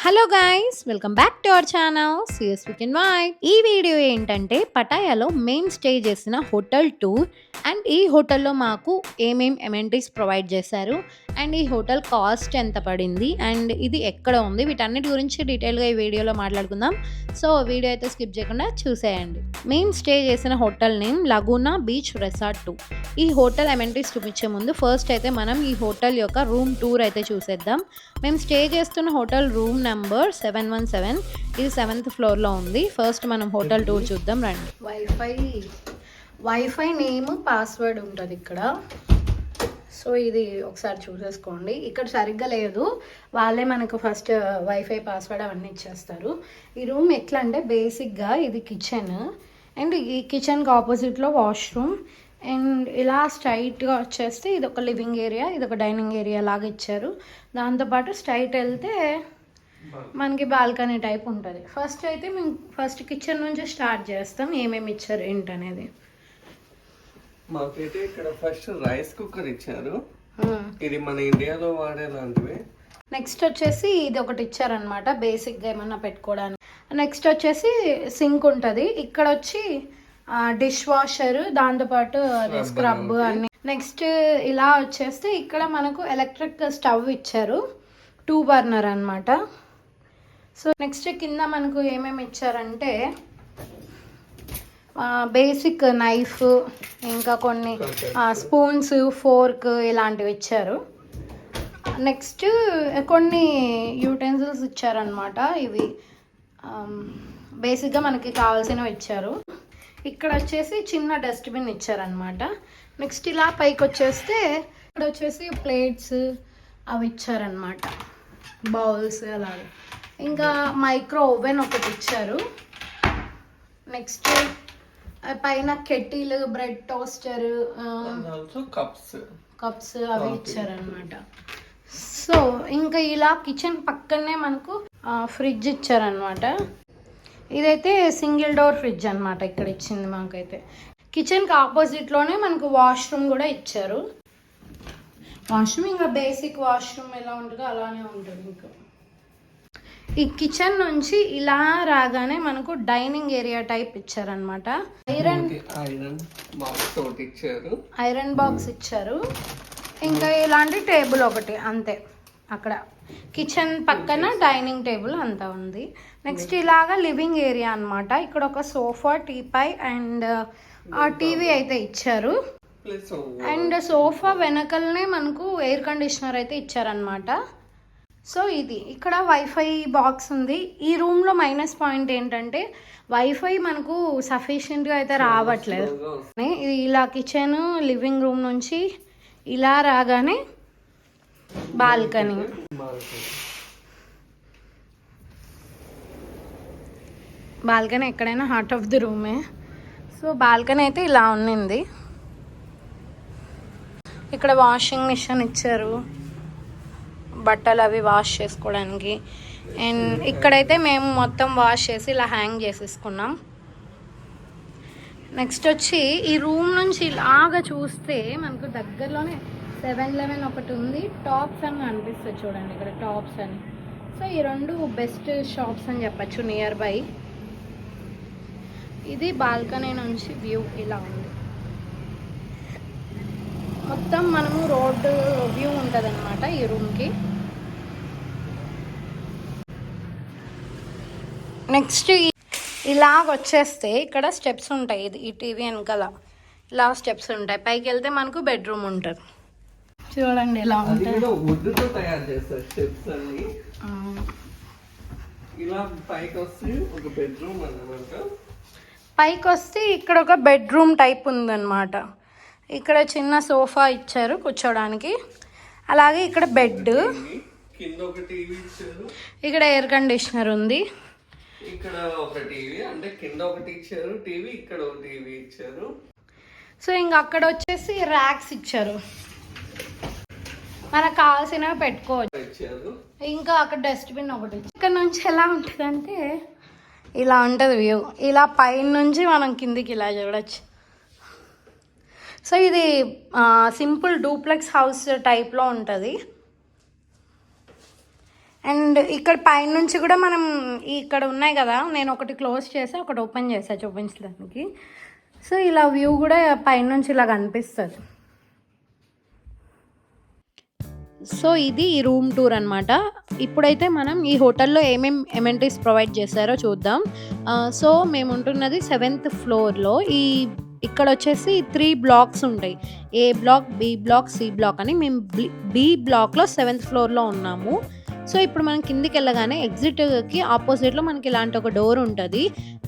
Hello guys, welcome back to our channel CS weekend vibe. ఈ video ఏంటంటే పటాయాలో main stay చేసిన hotel tour and ఈ హోటల్లో మాకు ఏమేం ఎమెంటీస్ ప్రొవైడ్ చేశారు అండ్ ఈ హోటల్ కాస్ట్ ఎంత పడింది అండ్ ఇది ఎక్కడ ఉంది, వీటన్నిటి గురించి డీటెయిల్గా ఈ వీడియోలో మాట్లాడుకుందాం. సో వీడియో అయితే స్కిప్ చేయకుండా చూసేయండి. మెయిన్ స్టే చేసిన హోటల్ నేమ్ లగూనా బీచ్ రెసార్ట్ 2. ఈ హోటల్ ఎమెంటీస్ చూపించే ముందు ఫస్ట్ అయితే మనం ఈ హోటల్ యొక్క రూమ్ టూర్ అయితే చూసేద్దాం. మేము స్టే చేస్తున్న హోటల్ రూమ్ నెంబర్ 717, ఇది 7th ఫ్లోర్లో ఉంది. ఫస్ట్ మనం హోటల్ టూర్ చూద్దాం రండి. వైఫై నేమ్ పాస్వర్డ్ ఉంటుంది ఇక్కడ. సో ఇది ఒకసారి చూసేసుకోండి. ఇక్కడ సరిగ్గా లేదు, వాళ్ళే మనకు ఫస్ట్ వైఫై పాస్వర్డ్ అవన్నీ ఇచ్చేస్తారు. ఈ రూమ్ ఎట్లా అంటే బేసిక్గా ఇది కిచెన్ అండ్ ఈ కిచెన్కి ఆపోజిట్లో వాష్రూమ్ అండ్ ఇలా స్ట్రైట్గా వచ్చేస్తే ఇది ఒక లివింగ్ ఏరియా, ఇది ఒక డైనింగ్ ఏరియా లాగా ఇచ్చారు. దాంతోపాటు స్ట్రైట్ వెళ్తే మనకి బాల్కనీ టైప్ ఉంటుంది. ఫస్ట్ అయితే మేము ఫస్ట్ కిచెన్ నుంచి స్టార్ట్ చేస్తాం, ఏమేమి ఇచ్చారు ఏంటనేది. మాకైతే ఇక్కడ ఫస్ట్ రైస్ కుక్కర్ ఇచ్చారు, ఇది మన ఇండియాలో వాడేలాంటివి. నెక్స్ట్ వచ్చేసి ఇది ఒకటి ఇచ్చారనమాట బేసిక్గా ఏమన్నా పెట్టుకోవడానికి. నెక్స్ట్ వచ్చేసి సింక్ ఉంటుంది, ఇక్కడ వచ్చి డిష్ వాషర్, దాంతోపాటు అది స్క్రబ్ అన్ని. నెక్స్ట్ ఇలా వచ్చేస్తే ఇక్కడ మనకు ఎలక్ట్రిక్ స్టవ్ ఇచ్చారు, 2 బర్నర్ అనమాట. సో నెక్స్ట్ కింద మనకు ఏమేమి ఇచ్చారంటే బేసిక్ నైఫ్, ఇంకా కొన్ని స్పూన్స్, ఫోర్క్ ఇలాంటివి ఇచ్చారు. నెక్స్ట్ కొన్ని యూటెన్సిల్స్ ఇచ్చారనమాట, ఇవి బేసిక్గా మనకి కావాల్సినవి ఇచ్చారు. ఇక్కడ వచ్చేసి చిన్న డస్ట్బిన్ ఇచ్చారనమాట. నెక్స్ట్ ఇలా పైకి వచ్చేస్తే ఇక్కడ వచ్చేసి ప్లేట్స్ అవి ఇచ్చారనమాట, బౌల్స్ అలాగే. ఇంకా మైక్రో ఓవెన్ ఒకటి ఇచ్చారు. నెక్స్ట్ పైన కెటిల్, బ్రెడ్ టోస్టర్, కప్స్ అవి ఇచ్చారనమాట. సో ఇంకా ఇలా కిచెన్ పక్కనే మనకు ఫ్రిడ్జ్ ఇచ్చారనమాట. ఇదైతే సింగిల్ డోర్ ఫ్రిడ్జ్ అనమాట ఇక్కడ ఇచ్చింది మాకైతే. కిచెన్కి ఆపోజిట్లోనే మనకు వాష్రూమ్ కూడా ఇచ్చారు. వాష్రూమ్ ఇంకా బేసిక్ వాష్రూమ్ ఎలా ఉంటుందో అలానే ఉంటుంది. ఇంకా ఈ కిచెన్ నుంచి ఇలా రాగానే మనకు డైనింగ్ ఏరియా టైప్ ఇచ్చారనమాట. ఐరన్ బాక్స్ ఇచ్చారు, ఇంకా ఇలాంటి టేబుల్ ఒకటి అంతే. అక్కడ కిచెన్ పక్కన డైనింగ్ టేబుల్ అంతా ఉంది. నెక్స్ట్ ఇలాగా లివింగ్ ఏరియా అనమాట. ఇక్కడ ఒక సోఫా, టీపై అండ్ టీవీ అయితే ఇచ్చారు. అండ్ సోఫా వెనకలనే మనకు ఎయిర్ కండిషనర్ అయితే ఇచ్చారనమాట. సో ఇది ఇక్కడ వైఫై బాక్స్ ఉంది. ఈ రూమ్లో మైనస్ పాయింట్ ఏంటంటే వైఫై మనకు సఫిషియెంట్గా అయితే రావట్లేదు. ఇది ఇలా కిచెన్ లివింగ్ రూమ్ నుంచి ఇలా రాగానే బాల్కనీ. బాల్కనీ ఎక్కడైనా హార్ట్ ఆఫ్ ది రూమే. సో బాల్కనీ అయితే ఇలా ఉన్నింది. ఇక్కడ వాషింగ్ మిషన్ ఇచ్చారు, బట్టలు అవి వాష్ చేసుకోవడానికి. అండ్ ఇక్కడైతే మేము మొత్తం వాష్ చేసి ఇలా హ్యాంగ్ చేసేసుకున్నాం. నెక్స్ట్ వచ్చి ఈ రూమ్ నుంచి ఇలాగా చూస్తే మనకు దగ్గరలోనే 7-Eleven ఒకటి ఉంది, టాప్స్ అని అనిపిస్తుంది చూడండి ఇక్కడ, టాప్స్ అని. సో ఈ రెండు బెస్ట్ షాప్స్ అని చెప్పచ్చు నియర్ బై. ఇది బాల్కనీ నుంచి వ్యూ ఇలా ఉంది. మొత్తం మనము రోడ్డు వ్యూ ఉంటుంది అనమాట ఈ రూమ్కి. నెక్స్ట్ ఇలాగ వచ్చేస్తే ఇక్కడ స్టెప్స్ ఉంటాయి, ఇది ఈ టీవీ వెనకాల ఇలా స్టెప్స్ ఉంటాయి. పైకి వెళ్తే మనకు బెడ్రూమ్ ఉంటుంది. చూడండి ఎలా ఉంటుంది. పైకి వస్తే ఇక్కడ ఒక బెడ్రూమ్ టైప్ ఉందన్నమాట. ఇక్కడ చిన్న సోఫా ఇచ్చారు కూర్చోడానికి, అలాగే ఇక్కడ బెడ్, ఇక్కడ ఎయిర్ కండిషనర్ ఉంది. ఇక్కడ ఒక టీవీ అంటే కింద ఒకటి ఇచ్చారు టీవీ, ఇక్కడ ఒక టీవీ ఇచ్చారు. సో ఇంకా అక్కడ వచ్చేసి ర్యాక్స్ ఇచ్చారు, మనకు కావాల్సినవి పెట్టుకోవచ్చు. ఇంకా అక్కడ డస్ట్బిన్ ఒకటి. ఇక్కడ నుంచి ఎలా ఉంటుందంటే ఇలా ఉంటుంది వ్యూ. ఇలా పైన నుంచి మనం కిందికి ఇలా చూడవచ్చు. సో ఇది సింపుల్ డూప్లెక్స్ హౌస్ టైప్లో ఉంటుంది. అండ్ ఇక్కడ పైనుంచి కూడా మనం ఇక్కడ ఉన్నాయి కదా, నేను ఒకటి క్లోజ్ చేసి ఒకటి ఓపెన్ చేసా చూపించడానికి. సో ఇలా వ్యూ కూడా పైనుంచి ఇలా కనిపిస్తుంది. సో ఇది ఈ రూమ్ టూర్ అనమాట. ఇప్పుడైతే మనం ఈ హోటల్లో ఏమేమి ఎమెంటీస్ ప్రొవైడ్ చేశారో చూద్దాం. సో మేము ఉంటున్నది 7th ఫ్లోర్లో. ఇక్కడ వచ్చేసి 3 బ్లాక్స్ ఉంటాయి, A block, B block, C block అని. మేము బి బ్లాక్లో 7th ఫ్లోర్లో ఉన్నాము. సో ఇప్పుడు మనం కిందికి వెళ్ళగానే ఎగ్జిట్కి ఆపోజిట్లో మనకి ఇలాంటి ఒక డోర్ ఉంటుంది.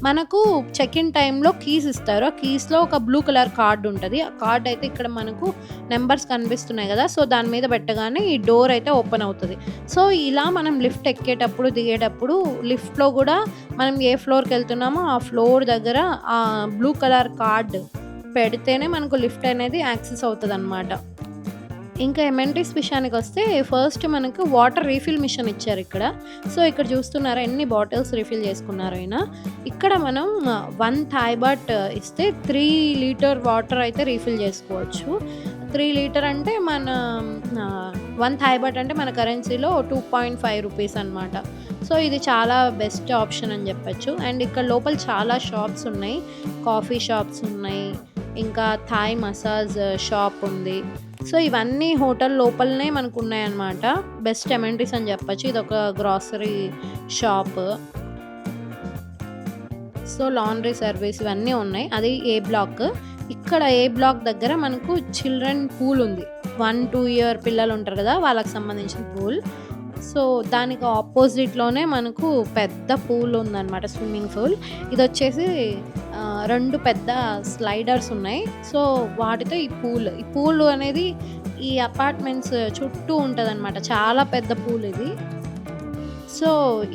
మనకు చెక్ ఇన్ టైంలో కీస్ ఇస్తారు. ఆ కీస్లో ఒక బ్లూ కలర్ కార్డ్ ఉంటుంది. ఆ కార్డ్ అయితే ఇక్కడ మనకు నెంబర్స్ కనిపిస్తున్నాయి కదా, సో దాని మీద పెట్టగానే ఈ డోర్ అయితే ఓపెన్ అవుతుంది. సో ఇలా మనం లిఫ్ట్ ఎక్కేటప్పుడు దిగేటప్పుడు లిఫ్ట్లో కూడా మనం ఏ ఫ్లోర్కి వెళ్తున్నామో ఆ ఫ్లోర్ దగ్గర ఆ బ్లూ కలర్ కార్డ్ పెడితేనే మనకు లిఫ్ట్ అనేది యాక్సెస్ అవుతుంది అన్నమాట. ఇంకా ఎమెంటీస్ విషయానికి వస్తే ఫస్ట్ మనకు వాటర్ రీఫిల్ మిషన్ ఇచ్చారు ఇక్కడ. సో ఇక్కడ చూస్తున్నారా ఎన్ని బాటిల్స్ రీఫిల్ చేసుకున్నారు అయినా. ఇక్కడ మనం 1 థాయ్ బాట్ ఇస్తే 3 లీటర్ వాటర్ అయితే రీఫిల్ చేసుకోవచ్చు. 3 లీటర్ అంటే మన 1 థాయ్ బాట్ అంటే మన కరెన్సీలో 2.5 రూపీస్ అనమాట. సో ఇది చాలా బెస్ట్ ఆప్షన్ అని చెప్పచ్చు. అండ్ ఇక్కడ లోపల చాలా షాప్స్ ఉన్నాయి, కాఫీ షాప్స్ ఉన్నాయి, ఇంకా థాయ్ మసాజ్ షాప్ ఉంది. సో ఇవన్నీ హోటల్ లోపలనే మనకు ఉన్నాయన్నమాట. బెస్ట్ ఎమెంటీస్ అని చెప్పచ్చు. ఇది ఒక grocery shop. So laundry service ఇవన్నీ ఉన్నాయి. అది ఏ బ్లాక్. ఇక్కడ ఏ బ్లాక్ దగ్గర మనకు చిల్డ్రన్ పూల్ ఉంది. 1-2 ఇయర్ పిల్లలు ఉంటారు కదా, వాళ్ళకి సంబంధించిన పూల్. సో దానికి ఆపోజిట్లోనే మనకు పెద్ద పూల్ ఉందన్నమాట, స్విమ్మింగ్ పూల్. ఇది వచ్చేసి 2 పెద్ద స్లైడర్స్ ఉన్నాయి. సో వాటితో ఈ పూల్ అనేది ఈ అపార్ట్మెంట్స్ చుట్టూ ఉంటుంది అనమాట. చాలా పెద్ద పూల్ ఇది. సో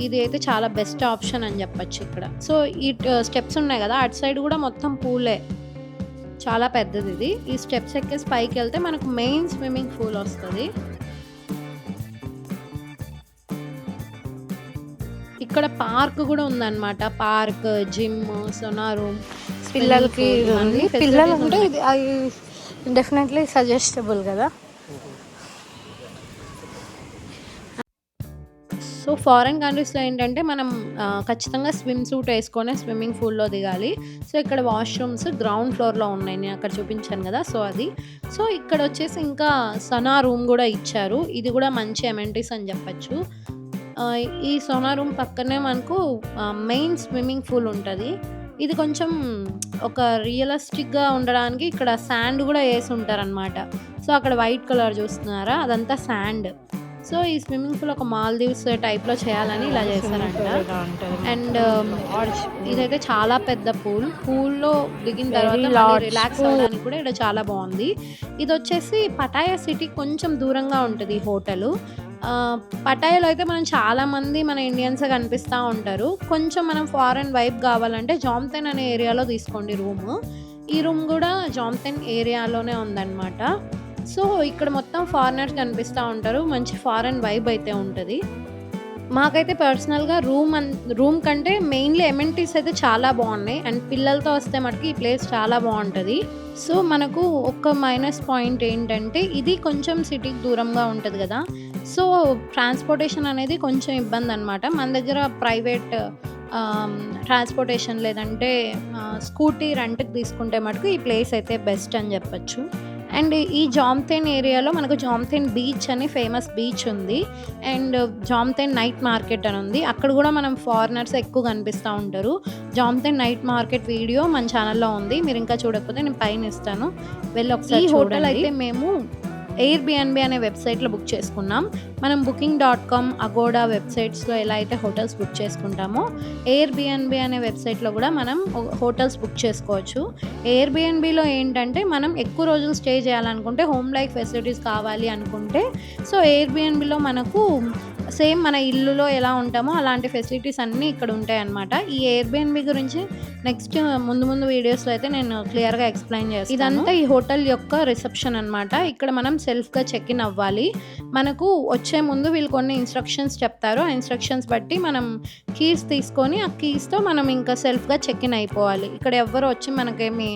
ఇది అయితే చాలా బెస్ట్ ఆప్షన్ అని చెప్పచ్చు ఇక్కడ. సో ఈ స్టెప్స్ ఉన్నాయి కదా, అటు సైడ్ కూడా మొత్తం పూలే, చాలా పెద్దది ఇది. ఈ స్టెప్స్ ఎక్కేసి పైకి వెళ్తే మనకు మెయిన్ స్విమ్మింగ్ పూల్ వస్తుంది. ఇక్కడ పార్క్ కూడా ఉందన్నమాట. పార్క్, జిమ్, సోనా రూమ్, పిల్లలకి. పిల్లలు అంటే ఇది డెఫినెట్లీ సజెస్టబుల్ కదా. సో ఫారెన్ కంట్రీస్లో ఏంటంటే మనం ఖచ్చితంగా స్విమ్ సూట్ వేసుకొని స్విమ్మింగ్ పూల్లో దిగాలి. సో ఇక్కడ వాష్రూమ్స్ గ్రౌండ్ ఫ్లోర్లో ఉన్నాయి, నేను అక్కడ చూపించాను కదా. సో అది. సో ఇక్కడ వచ్చేసి ఇంకా సోనా రూమ్ కూడా ఇచ్చారు. ఇది కూడా మంచి ఎమెంటీస్ అని చెప్పచ్చు. ఈ సోనా రూమ్ పక్కనే మనకు మెయిన్ స్విమ్మింగ్ పూల్ ఉంటుంది. ఇది కొంచెం ఒక రియలిస్టిక్గా ఉండడానికి ఇక్కడ శాండ్ కూడా వేసి ఉంటారనమాట. సో అక్కడ వైట్ కలర్ చూస్తున్నారా, అదంతా శాండ్. సో ఈ స్విమ్మింగ్ పూల్ ఒక మాల్దీవ్స్ టైప్లో చేయాలని ఇలా చేస్తారంట. అండ్ ఇదైతే చాలా పెద్ద పూల్లో దిగిన తర్వాత రిలాక్స్ అవ్వడానికి కూడా ఇక్కడ చాలా బాగుంది. ఇది వచ్చేసి పటాయా సిటీ కొంచెం దూరంగా ఉంటుంది ఈ హోటల్. పటాయాలో అయితే మనం చాలామంది మన ఇండియన్స్ కనిపిస్తూ ఉంటారు. కొంచెం మనం ఫారెన్ వైబ్ కావాలంటే జామ్తెన్ అనే ఏరియాలో తీసుకోండి రూమ్. ఈ రూమ్ కూడా జామ్తెన్ ఏరియాలోనే ఉందన్నమాట. సో ఇక్కడ మొత్తం ఫారినర్స్ కనిపిస్తూ ఉంటారు, మంచి ఫారెన్ వైబ్ అయితే ఉంటుంది. మాకైతే పర్సనల్గా రూమ్ కంటే మెయిన్లీ ఎమెంటీస్ అయితే చాలా బాగున్నాయి. అండ్ పిల్లలతో వస్తే మటుకు ఈ ప్లేస్ చాలా బాగుంటుంది. సో మనకు ఒక మైనస్ పాయింట్ ఏంటంటే ఇది కొంచెం సిటీకి దూరంగా ఉంటుంది కదా. సో ట్రాన్స్పోర్టేషన్ అనేది కొంచెం ఇబ్బంది అనమాట. మన దగ్గర ప్రైవేట్ ట్రాన్స్పోర్టేషన్ లేదంటే స్కూటీ రెంట్కి తీసుకుంటే మటుకు ఈ ప్లేస్ అయితే బెస్ట్ అని చెప్పచ్చు. అండ్ ఈ జామ్తెన్ ఏరియాలో మనకు జామ్తెన్ బీచ్ అని ఫేమస్ బీచ్ ఉంది. అండ్ జామ్తెన్ నైట్ మార్కెట్ అని ఉంది. అక్కడ కూడా మనం ఫారినర్స్ ఎక్కువ కనిపిస్తూ ఉంటారు. జామ్తెన్ నైట్ మార్కెట్ వీడియో మన ఛానల్లో ఉంది, మీరు ఇంకా చూడకపోతే నేను పైన ఇస్తాను, వెళ్ళి ఒకసారి. ఈ హోటల్ అయితే మేము ఎయిర్బిఎన్బి అనే వెబ్సైట్లో బుక్ చేసుకున్నాం. మనం booking.com, అగోడా వెబ్సైట్స్లో ఎలా అయితే హోటల్స్ బుక్ చేసుకుంటామో ఎయిర్బిఎన్బి అనే వెబ్సైట్లో కూడా మనం హోటల్స్ బుక్ చేసుకోవచ్చు. ఎయిర్బిఎన్బిలో ఏంటంటే మనం ఎక్కువ రోజులు స్టే చేయాలనుకుంటే, హోమ్ లైక్ ఫెసిలిటీస్ కావాలి అనుకుంటే, సో ఎయిర్బిఎన్బిలో మనకు సేమ్ మన ఇల్లులో ఎలా ఉంటామో అలాంటి ఫెసిలిటీస్ అన్నీ ఇక్కడ ఉంటాయి అన్నమాట. ఈ ఎయిర్బిఎన్బి గురించి నెక్స్ట్ ముందు వీడియోస్లో అయితే నేను క్లియర్గా ఎక్స్ప్లెయిన్ చేస్తాను. ఇదంతా ఈ హోటల్ యొక్క రిసెప్షన్ అన్నమాట. ఇక్కడ మనం సెల్ఫ్గా చెక్ ఇన్ అవ్వాలి. మనకు వచ్చే ముందు వీళ్ళు కొన్ని ఇన్స్ట్రక్షన్స్ చెప్తారు. ఆ ఇన్స్ట్రక్షన్స్ బట్టి మనం కీస్ తీసుకొని ఆ కీస్తో మనం ఇంకా సెల్ఫ్గా చెక్ ఇన్ అయిపోవాలి. ఇక్కడ ఎవరు వచ్చి మనకేమి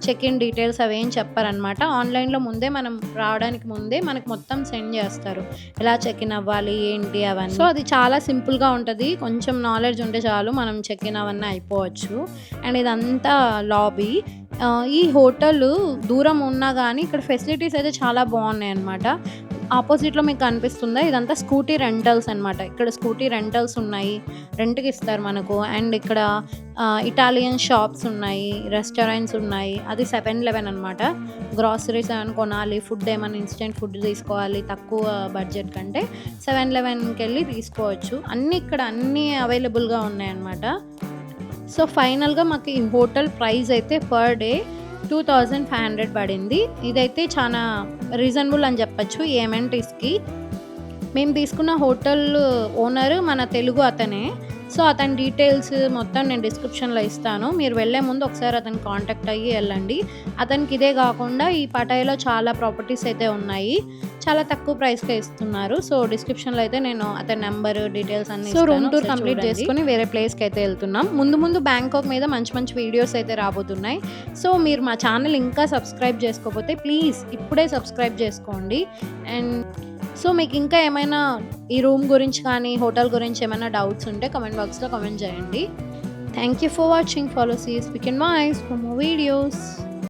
చెక్ ఇన్ డీటెయిల్స్ అవేం చెప్పారనమాట. ఆన్లైన్లో ముందే మనం రావడానికి ముందే మనకు మొత్తం సెండ్ చేస్తారు, ఎలా చెక్ ఇన్ అవ్వాలి ఏంటి అవన్నీ. సో అది చాలా సింపుల్గా ఉంటుంది, కొంచెం నాలెడ్జ్ ఉంటే చాలు మనం చెక్ ఇన్ అవన్నీ అయిపోవచ్చు. అండ్ ఇదంతా లాబీ. ఈ హోటల్ దూరం ఉన్నా కానీ ఇక్కడ ఫెసిలిటీస్ అయితే చాలా బాగున్నాయి అనమాట. ఆపోజిట్లో మీకు కనిపిస్తుందా, ఇదంతా స్కూటీ రెంటల్స్ అనమాట. ఇక్కడ స్కూటీ రెంటల్స్ ఉన్నాయి, రెంట్కి ఇస్తారు మనకు. అండ్ ఇక్కడ ఇటాలియన్ షాప్స్ ఉన్నాయి, రెస్టారెంట్స్ ఉన్నాయి. అది 7-Eleven అనమాట. గ్రాసరీస్ ఏమైనా కొనాలి, ఫుడ్ ఏమైనా ఇన్స్టెంట్ ఫుడ్ తీసుకోవాలి తక్కువ బడ్జెట్ కంటే 7-Elevenకి వెళ్ళి తీసుకోవచ్చు. ఇక్కడ అన్నీ అవైలబుల్గా ఉన్నాయన్నమాట. సో ఫైనల్గా మాకు ఈ హోటల్ ప్రైస్ అయితే పర్ డే 2500 పడింది. ఇదైతే చాలా రీజనబుల్ అని చెప్పచ్చు ఈ ఎమ్ఎన్టీస్కి. మేము తీసుకున్న హోటల్ ఓనర్ మన తెలుగు అతనే. సో అతని డీటెయిల్స్ మొత్తం నేను డిస్క్రిప్షన్లో ఇస్తాను, మీరు వెళ్ళే ముందు ఒకసారి అతను కాంటాక్ట్ అయ్యి వెళ్ళండి. అతనికి ఇదే కాకుండా ఈ పటాయిలో చాలా ప్రాపర్టీస్ అయితే ఉన్నాయి, చాలా తక్కువ ప్రైస్కే ఇస్తున్నారు. సో డిస్క్రిప్షన్లో అయితే నేను అతని నెంబర్ డీటెయిల్స్ అన్ని. సో రూమ్ టూర్ కంప్లీట్ చేసుకుని వేరే ప్లేస్కి అయితే వెళ్తున్నాం. ముందు బ్యాంకాక్ మీద మంచి మంచి వీడియోస్ అయితే రాబోతున్నాయి. సో మీరు మా ఛానల్ ఇంకా సబ్స్క్రైబ్ చేసుకోకపోతే ప్లీజ్ ఇప్పుడే సబ్స్క్రైబ్ చేసుకోండి. అండ్ సో మీకు ఇంకా ఏమైనా ఈ రూమ్ గురించి కానీ హోటల్ గురించి ఏమైనా డౌట్స్ ఉంటే కామెంట్ బాక్స్లో కామెంట్ చేయండి. Thank you for watching. Follow sees pick and voice for more videos.